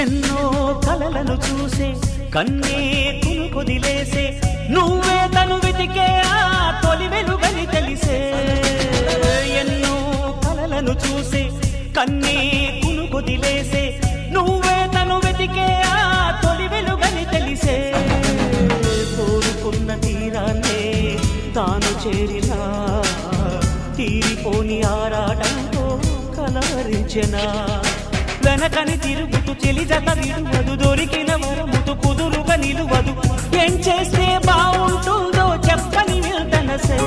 ఎన్నో కలలను చూసే కన్నే కొదిలేసే నువ్వే తను వెతికే ఆ తొలి వెలుగని తెలిసే ఎన్నో కలలను చూసే కన్నే కొదిలేసే నువ్వే తను వెతికే ఆ తొలి వెలుగని తెలిసే కోరుకున్న తీరాన్నే తాను చేరినా తీరిపోని ఆరాటంతో కలవరించెనా వెనకని తిరుగుతూ చెలి జత విడువదు దొరికిన వరముతు కుదురుగా నిలువదు ఏం చేస్తే బాగుంటుందో చెప్పని నిల్తనసే